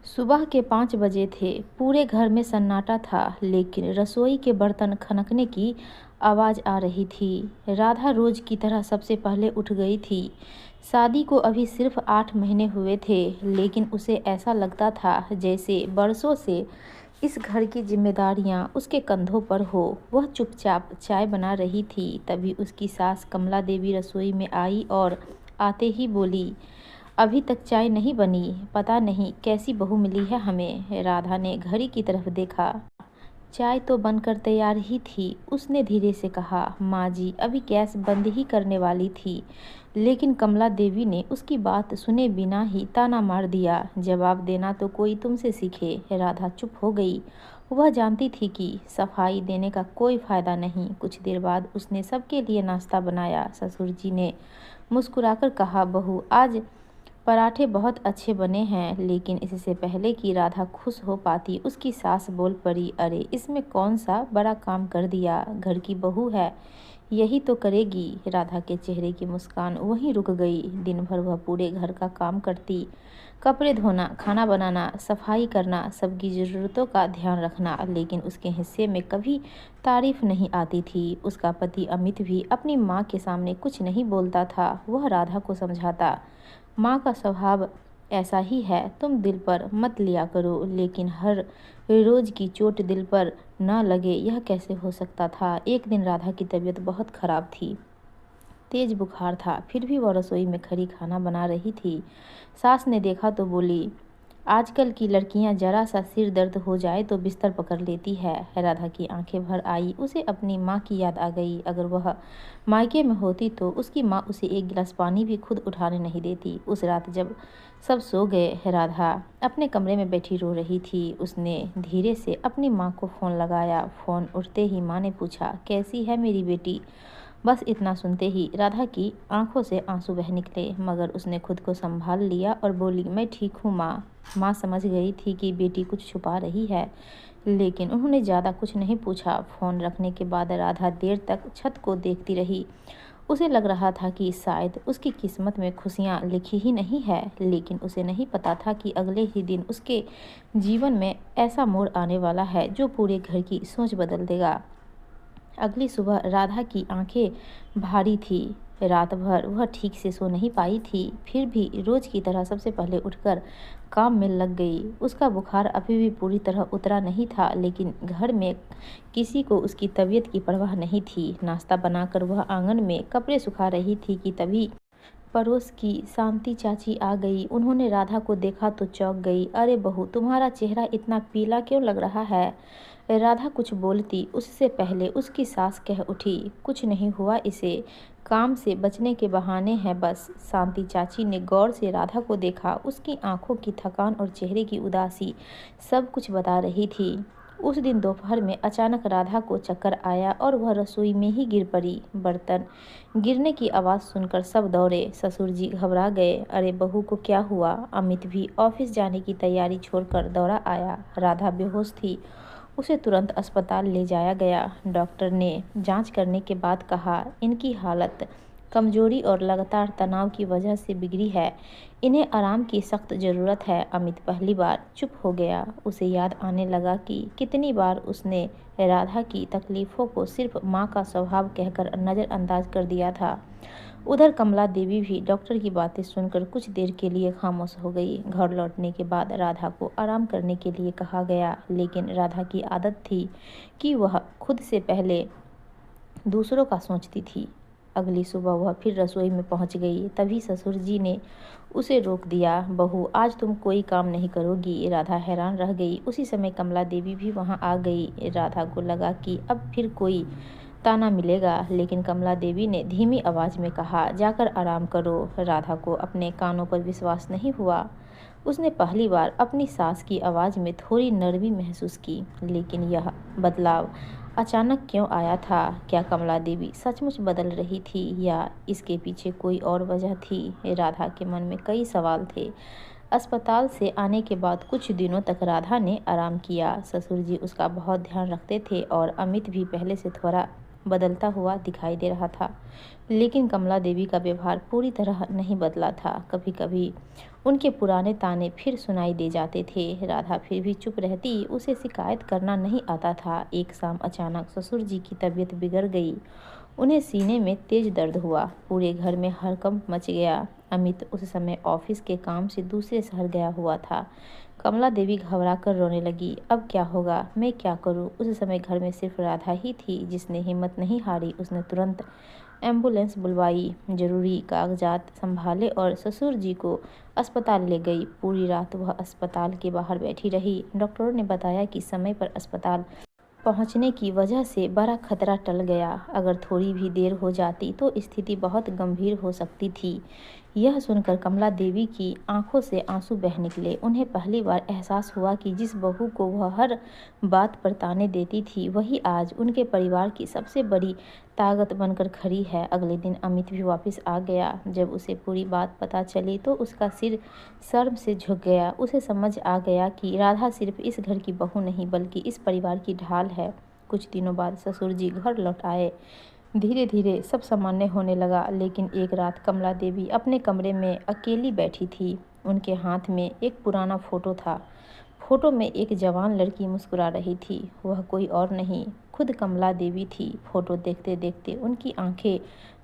सुबह के 5 बजे थे। पूरे घर में सन्नाटा था, लेकिन रसोई के बर्तन खनकने की आवाज़ आ रही थी। राधा रोज की तरह सबसे पहले उठ गई थी। शादी को अभी सिर्फ 8 महीने हुए थे, लेकिन उसे ऐसा लगता था जैसे बरसों से इस घर की जिम्मेदारियां उसके कंधों पर हो। वह चुपचाप चाय बना रही थी, तभी उसकी सास कमला देवी रसोई में आई और आते ही बोली, अभी तक चाय नहीं बनी, पता नहीं कैसी बहू मिली है हमें। राधा ने घड़ी की तरफ देखा। चाय तो बनकर तैयार ही थी। उसने धीरे से कहा, माँ जी अभी गैस बंद ही करने वाली थी, लेकिन कमला देवी ने उसकी बात सुने बिना ही ताना मार दिया, जवाब देना तो कोई तुमसे सीखे। राधा चुप हो गई। वह जानती थी कि सफाई देने का कोई फायदा नहीं। कुछ देर बाद उसने सबके लिए नाश्ता बनाया। ससुर जी ने मुस्कुराकर कहा, बहू आज पराठे बहुत अच्छे बने हैं। लेकिन इससे पहले कि राधा खुश हो पाती, उसकी सास बोल पड़ी, अरे इसमें कौन सा बड़ा काम कर दिया, घर की बहू है, यही तो करेगी। राधा के चेहरे की मुस्कान वहीं रुक गई। दिन भर वह पूरे घर का काम करती, कपड़े धोना, खाना बनाना, सफाई करना, सबकी ज़रूरतों का ध्यान रखना, लेकिन उसके हिस्से में कभी तारीफ नहीं आती थी। उसका पति अमित भी अपनी माँ के सामने कुछ नहीं बोलता था। वह राधा को समझाता, माँ का स्वभाव ऐसा ही है, तुम दिल पर मत लिया करो। लेकिन हर रोज की चोट दिल पर न लगे, यह कैसे हो सकता था। एक दिन राधा की तबीयत बहुत खराब थी। तेज बुखार था, फिर भी वह रसोई में खड़ी खाना बना रही थी। सास ने देखा तो बोली, आजकल की लड़कियां जरा सा सिर दर्द हो जाए तो बिस्तर पकड़ लेती है। राधा की आंखें भर आई। उसे अपनी माँ की याद आ गई। अगर वह मायके में होती तो उसकी माँ उसे एक गिलास पानी भी खुद उठाने नहीं देती। उस रात जब सब सो गए, राधा अपने कमरे में बैठी रो रही थी। उसने धीरे से अपनी माँ को फ़ोन लगाया। फ़ोन उठते ही माँ ने पूछा, कैसी है मेरी बेटी। बस इतना सुनते ही राधा की आंखों से आंसू बह निकले, मगर उसने खुद को संभाल लिया और बोली, मैं ठीक हूँ माँ। माँ समझ गई थी कि बेटी कुछ छुपा रही है, लेकिन उन्होंने ज़्यादा कुछ नहीं पूछा। फ़ोन रखने के बाद राधा देर तक छत को देखती रही। उसे लग रहा था कि शायद उसकी किस्मत में खुशियाँ लिखी ही नहीं है, लेकिन उसे नहीं पता था कि अगले ही दिन उसके जीवन में ऐसा मोड़ आने वाला है जो पूरे घर की सोच बदल देगा। अगली सुबह राधा की आंखें भारी थी। रात भर वह ठीक से सो नहीं पाई थी, फिर भी रोज की तरह सबसे पहले उठकर काम में लग गई। उसका बुखार अभी भी पूरी तरह उतरा नहीं था, लेकिन घर में किसी को उसकी तबीयत की परवाह नहीं थी। नाश्ता बनाकर वह आंगन में कपड़े सुखा रही थी कि तभी पड़ोस की शांति चाची आ गई। उन्होंने राधा को देखा तो चौंक गई। अरे बहू, तुम्हारा चेहरा इतना पीला क्यों लग रहा है। राधा कुछ बोलती उससे पहले उसकी सास कह उठी, कुछ नहीं हुआ, इसे काम से बचने के बहाने हैं बस। शांति चाची ने गौर से राधा को देखा। उसकी आंखों की थकान और चेहरे की उदासी सब कुछ बता रही थी। उस दिन दोपहर में अचानक राधा को चक्कर आया और वह रसोई में ही गिर पड़ी। बर्तन गिरने की आवाज़ सुनकर सब दौड़े। ससुर जी घबरा गए, अरे बहू को क्या हुआ। अमित भी ऑफिस जाने की तैयारी छोड़कर दौड़ा आया। राधा बेहोश थी। उसे तुरंत अस्पताल ले जाया गया। डॉक्टर ने जांच करने के बाद कहा, इनकी हालत कमजोरी और लगातार तनाव की वजह से बिगड़ी है। इन्हें आराम की सख्त ज़रूरत है। अमित पहली बार चुप हो गया। उसे याद आने लगा कि कितनी बार उसने राधा की तकलीफ़ों को सिर्फ माँ का स्वभाव कहकर नज़रअंदाज कर दिया था। उधर कमला देवी भी डॉक्टर की बातें सुनकर कुछ देर के लिए खामोश हो गई। घर लौटने के बाद राधा को आराम करने के लिए कहा गया, लेकिन राधा की आदत थी कि वह खुद से पहले दूसरों का सोचती थी। अगली सुबह वह फिर रसोई में पहुंच गई। तभी ससुर जी ने उसे रोक दिया। बहू, आज तुम कोई काम नहीं करोगी। राधा हैरान रह गई। उसी समय कमला देवी भी वहां आ गई। राधा को लगा कि अब फिर कोई ताना मिलेगा, लेकिन कमला देवी ने धीमी आवाज़ में कहा, जाकर आराम करो। राधा को अपने कानों पर विश्वास नहीं हुआ। उसने पहली बार अपनी सास की आवाज़ में थोड़ी नरमी महसूस की, लेकिन यह बदलाव अचानक क्यों आया था। क्या कमला देवी सचमुच बदल रही थी या इसके पीछे कोई और वजह थी। राधा के मन में कई सवाल थे। अस्पताल से आने के बाद कुछ दिनों तक राधा ने आराम किया। ससुर जी उसका बहुत ध्यान रखते थे और अमित भी पहले से थोड़ा बदलता हुआ दिखाई दे रहा था, लेकिन कमला देवी का व्यवहार पूरी तरह नहीं बदला था। कभी कभी उनके पुराने ताने फिर सुनाई दे जाते थे। राधा फिर भी चुप रहती, उसे शिकायत करना नहीं आता था। एक शाम अचानक ससुर जी की तबीयत बिगड़ गई। उन्हें सीने में तेज दर्द हुआ। पूरे घर में हड़कंप मच गया। अमित उस समय ऑफिस के काम से दूसरे शहर गया हुआ था। कमला देवी घबरा कर रोने लगी। अब क्या होगा, मैं क्या करूं? उस समय घर में सिर्फ राधा ही थी जिसने हिम्मत नहीं हारी। उसने तुरंत एम्बुलेंस बुलवाई, जरूरी कागजात संभाले और ससुर जी को अस्पताल ले गई। पूरी रात वह अस्पताल के बाहर बैठी रही। डॉक्टरों ने बताया कि समय पर अस्पताल पहुंचने की वजह से बड़ा खतरा टल गया। अगर थोड़ी भी देर हो जाती तो स्थिति बहुत गंभीर हो सकती थी। यह सुनकर कमला देवी की आंखों से आंसू बह निकले। उन्हें पहली बार एहसास हुआ कि जिस बहू को वह हर बात पर ताने देती थी, वही आज उनके परिवार की सबसे बड़ी ताकत बनकर खड़ी है। अगले दिन अमित भी वापस आ गया। जब उसे पूरी बात पता चली तो उसका सिर शर्म से झुक गया। उसे समझ आ गया कि राधा सिर्फ इस घर की बहू नहीं बल्कि इस परिवार की ढाल है। कुछ दिनों बाद ससुर जी घर लौट आए। धीरे धीरे सब सामान्य होने लगा, लेकिन एक रात कमला देवी अपने कमरे में अकेली बैठी थी। उनके हाथ में एक पुराना फोटो था। फोटो में एक जवान लड़की मुस्कुरा रही थी। वह कोई और नहीं, खुद कमला देवी थी। फोटो देखते देखते उनकी आंखें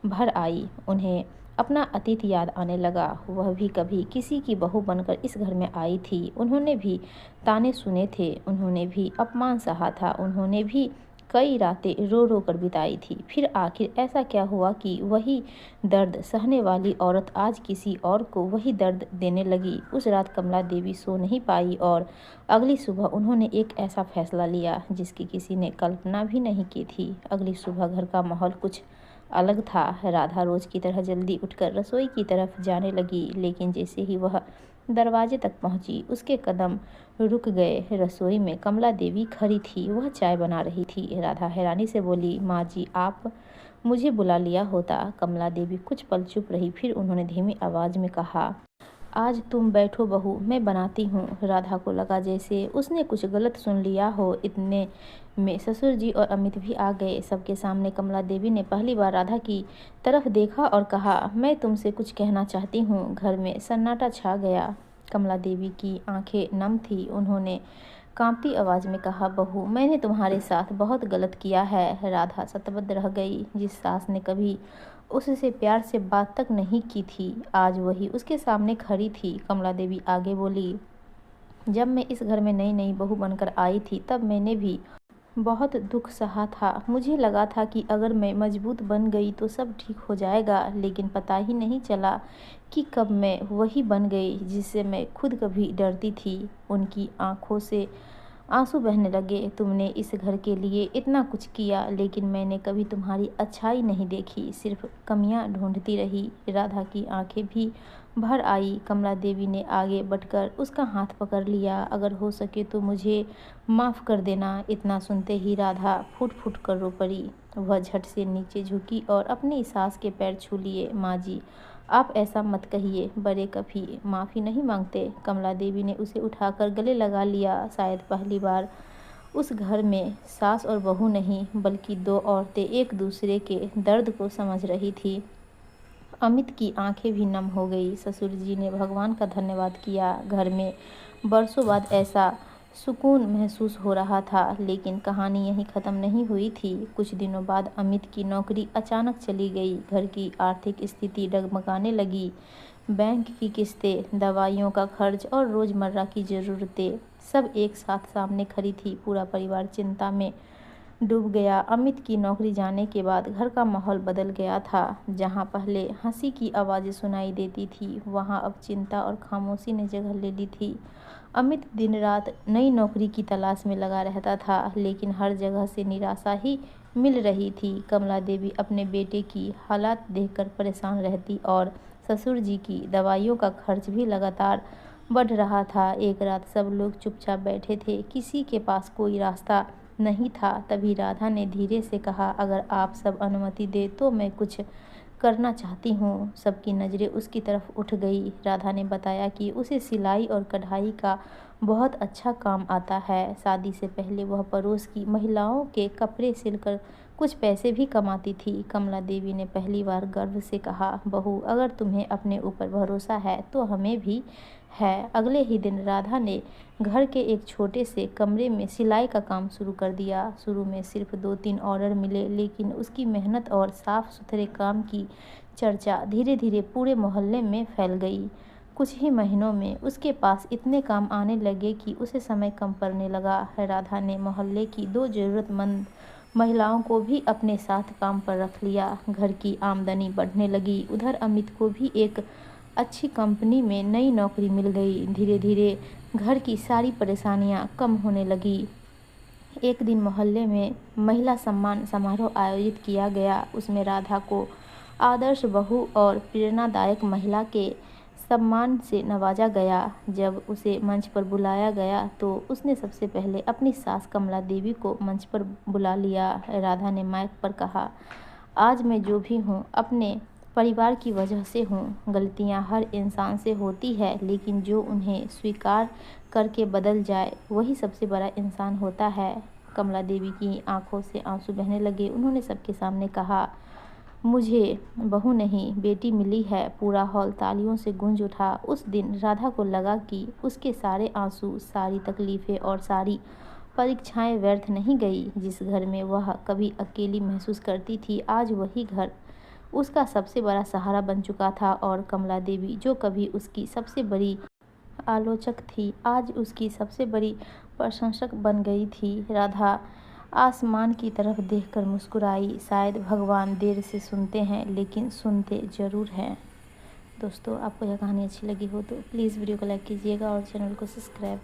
भर आई। उन्हें अपना अतीत याद आने लगा। वह भी कभी किसी की बहू बनकर इस घर में आई थी। उन्होंने भी ताने सुने थे, उन्होंने भी अपमान सहा था, उन्होंने भी कई रातें रो रो कर बिताई थी। फिर आखिर ऐसा क्या हुआ कि वही दर्द सहने वाली औरत आज किसी और को वही दर्द देने लगी? उस रात कमला देवी सो नहीं पाई और अगली सुबह उन्होंने एक ऐसा फैसला लिया जिसकी किसी ने कल्पना भी नहीं की थी। अगली सुबह घर का माहौल कुछ अलग था। राधा रोज की तरह जल्दी उठकर रसोई की तरफ जाने लगी, लेकिन जैसे ही वह दरवाजे तक पहुंची, उसके कदम रुक गए। रसोई में कमला देवी खड़ी थी। वह चाय बना रही थी। राधा हैरानी से बोली, माँ जी, आप मुझे बुला लिया होता। कमला देवी कुछ पल चुप रही, फिर उन्होंने धीमी आवाज में कहा, आज तुम बैठो बहू, मैं बनाती हूँ। राधा को लगा जैसे उसने कुछ गलत सुन लिया हो। इतने में ससुर जी और अमित भी आ गए। सबके सामने कमला देवी ने पहली बार राधा की तरफ देखा और कहा, मैं तुमसे कुछ कहना चाहती हूँ। घर में सन्नाटा छा गया। कमला देवी की आंखें नम थी। उन्होंने कांपती आवाज में कहा, बहू, मैंने तुम्हारे साथ बहुत गलत किया है। राधा शतबद्ध रह गई। जिस सास ने कभी उससे प्यार से बात तक नहीं की थी, आज वही उसके सामने खड़ी थी। कमला देवी आगे बोली, जब मैं इस घर में नई नई बहू बनकर आई थी तब मैंने भी बहुत दुख सहा था। मुझे लगा था कि अगर मैं मजबूत बन गई तो सब ठीक हो जाएगा, लेकिन पता ही नहीं चला कि कब मैं वही बन गई जिससे मैं खुद कभी डरती थी। उनकी आंखों से आंसू बहने लगे। तुमने इस घर के लिए इतना कुछ किया, लेकिन मैंने कभी तुम्हारी अच्छाई नहीं देखी, सिर्फ कमियां ढूंढती रही। राधा की आंखें भी भर आई। कमला देवी ने आगे बढ़कर उसका हाथ पकड़ लिया। अगर हो सके तो मुझे माफ़ कर देना। इतना सुनते ही राधा फूट फूट कर रो पड़ी। वह झट से नीचे झुकी और अपनी सास के पैर छू लिए। माँ जी, आप ऐसा मत कहिए, बड़े कभी माफ़ी नहीं मांगते। कमला देवी ने उसे उठाकर गले लगा लिया। शायद पहली बार उस घर में सास और बहू नहीं बल्कि दो औरतें एक दूसरे के दर्द को समझ रही थी। अमित की आंखें भी नम हो गई। ससुर जी ने भगवान का धन्यवाद किया। घर में बरसों बाद ऐसा सुकून महसूस हो रहा था। लेकिन कहानी यहीं ख़त्म नहीं हुई थी। कुछ दिनों बाद अमित की नौकरी अचानक चली गई। घर की आर्थिक स्थिति डगमगाने लगी। बैंक की किस्तें, दवाइयों का खर्च और रोज़मर्रा की ज़रूरतें सब एक साथ सामने खड़ी थी। पूरा परिवार चिंता में डूब गया। अमित की नौकरी जाने के बाद घर का माहौल बदल गया था। जहाँ पहले हंसी की आवाज़ें सुनाई देती थी, वहाँ अब चिंता और खामोशी ने जगह ले ली थी। अमित दिन रात नई नौकरी की तलाश में लगा रहता था, लेकिन हर जगह से निराशा ही मिल रही थी। कमला देवी अपने बेटे की हालात देखकर परेशान रहती और ससुर जी की दवाइयों का खर्च भी लगातार बढ़ रहा था। एक रात सब लोग चुपचाप बैठे थे, किसी के पास कोई रास्ता नहीं था। तभी राधा ने धीरे से कहा, अगर आप सब अनुमति दे तो मैं कुछ करना चाहती हूँ। सबकी नज़रें उसकी तरफ उठ गई। राधा ने बताया कि उसे सिलाई और कढ़ाई का बहुत अच्छा काम आता है। शादी से पहले वह पड़ोस की महिलाओं के कपड़े सिलकर कुछ पैसे भी कमाती थी। कमला देवी ने पहली बार गर्व से कहा, बहू, अगर तुम्हें अपने ऊपर भरोसा है तो हमें भी है। अगले ही दिन राधा ने घर के एक छोटे से कमरे में सिलाई का काम शुरू कर दिया। शुरू में सिर्फ 2-3 ऑर्डर मिले, लेकिन उसकी मेहनत और साफ सुथरे काम की चर्चा धीरे धीरे पूरे मोहल्ले में फैल गई। कुछ ही महीनों में उसके पास इतने काम आने लगे कि उसे समय कम पड़ने लगा। राधा ने मोहल्ले की 2 ज़रूरतमंद महिलाओं को भी अपने साथ काम पर रख लिया। घर की आमदनी बढ़ने लगी। उधर अमित को भी एक अच्छी कंपनी में नई नौकरी मिल गई। धीरे धीरे घर की सारी परेशानियां कम होने लगी। एक दिन मोहल्ले में महिला सम्मान समारोह आयोजित किया गया। उसमें राधा को आदर्श बहू और प्रेरणादायक महिला के सम्मान से नवाजा गया। जब उसे मंच पर बुलाया गया तो उसने सबसे पहले अपनी सास कमला देवी को मंच पर बुला लिया। राधा ने माइक पर कहा, आज मैं जो भी हूँ अपने परिवार की वजह से हूँ। गलतियाँ हर इंसान से होती है, लेकिन जो उन्हें स्वीकार करके बदल जाए वही सबसे बड़ा इंसान होता है। कमला देवी की आंखों से आंसू बहने लगे। उन्होंने सबके सामने कहा, मुझे बहू नहीं बेटी मिली है। पूरा हॉल तालियों से गूंज उठा। उस दिन राधा को लगा कि उसके सारे आंसू, सारी तकलीफ़ें और सारी परीक्षाएं व्यर्थ नहीं गई। जिस घर में वह कभी अकेली महसूस करती थी, आज वही घर उसका सबसे बड़ा सहारा बन चुका था। और कमला देवी, जो कभी उसकी सबसे बड़ी आलोचक थी, आज उसकी सबसे बड़ी प्रशंसक बन गई थी। राधा आसमान की तरफ देखकर मुस्कुराई। शायद भगवान देर से सुनते हैं, लेकिन सुनते ज़रूर हैं। दोस्तों, आपको यह कहानी अच्छी लगी हो तो प्लीज़ वीडियो को लाइक कीजिएगा और चैनल को सब्सक्राइब